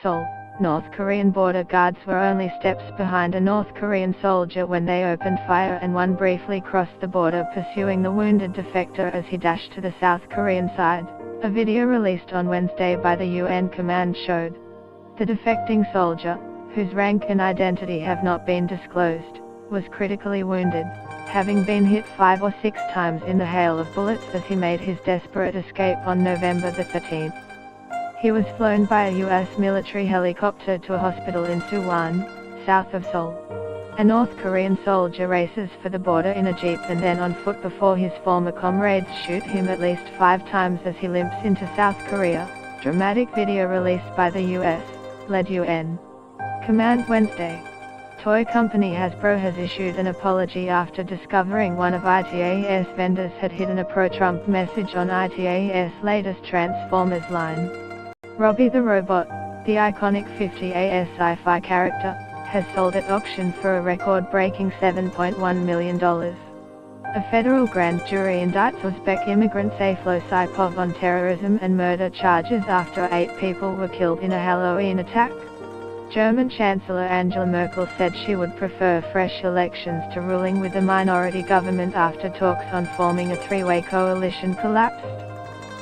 Seoul, North Korean border guards were only steps behind a North Korean soldier when they opened fire, and one briefly crossed the border pursuing the wounded defector as he dashed to the South Korean side. A video released on Wednesday by the UN command showed the defecting soldier, whose rank and identity have not been disclosed, was critically wounded, having been hit 5 or 6 times in the hail of bullets as he made his desperate escape on November the 13th. He was flown by a US military helicopter to a hospital in Suwon, south of Seoul. A North Korean soldier races for the border in a jeep and then on foot before his former comrades shoot him at least 5 times as he limps into South Korea. Dramatic video released by the US-led UN command Wednesday. Toy company Hasbro has issued an apology after discovering one of ITAS vendors had hidden a pro-Trump message on ITAS latest Transformers line. Robbie the Robot, the iconic 50AS sci-fi character, has sold at auction for a record-breaking $7.1 million. A federal grand jury indicts Uzbek immigrant Sayflo Saipov on terrorism and murder charges after 8 people were killed in a Halloween attack. German Chancellor Angela Merkel said she would prefer fresh elections to ruling with a minority government after talks on forming a 3-way coalition collapsed.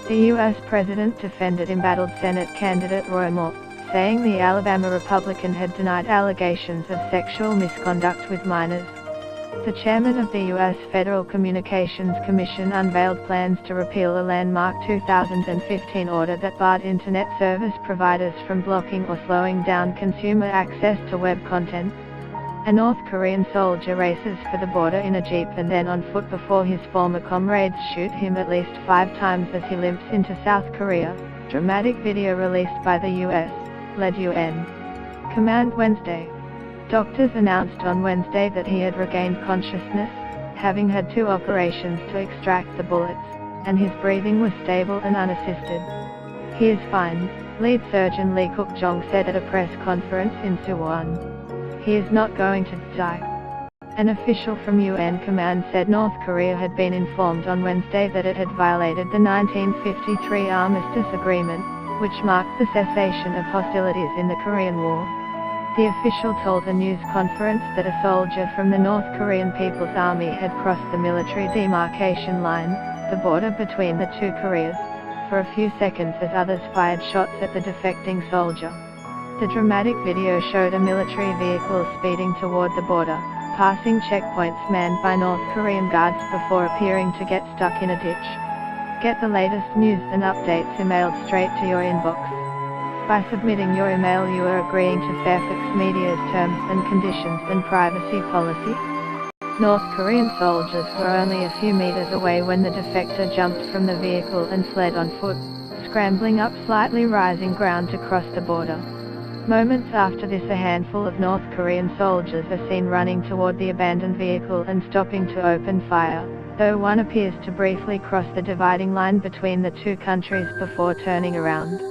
The US president defended embattled Senate candidate Roy Moore, saying the Alabama Republican had denied allegations of sexual misconduct with minors. The chairman of the U.S. Federal Communications Commission unveiled plans to repeal a landmark 2015 order that barred Internet service providers from blocking or slowing down consumer access to web content. A North Korean soldier races for the border in a jeep and then on foot before his former comrades shoot him at least 5 times as he limps into South Korea. Dramatic video released by the US-led UN command Wednesday. Doctors announced on Wednesday that he had regained consciousness, having had 2 operations to extract the bullets, and his breathing was stable and unassisted. He is fine, lead surgeon Lee Kuk-jong said at a press conference in Suwon. He is not going to die. An official from UN command said North Korea had been informed on Wednesday that it had violated the 1953 Armistice Agreement, which marked the cessation of hostilities in the Korean War. The official told a news conference that a soldier from the North Korean People's Army had crossed the military demarcation line, the border between the 2 Koreas, for a few seconds as others fired shots at the defecting soldier. The dramatic video showed a military vehicle speeding toward the border, passing checkpoints manned by North Korean guards before appearing to get stuck in a ditch. Get the latest news and updates emailed straight to your inbox. By submitting your email, you are agreeing to Fairfax Media's terms and conditions and privacy policy. North Korean soldiers were only a few meters away when the defector jumped from the vehicle and fled on foot, scrambling up slightly rising ground to cross the border. Moments after this, a handful of North Korean soldiers are seen running toward the abandoned vehicle and stopping to open fire, though one appears to briefly cross the dividing line between the 2 countries before turning around.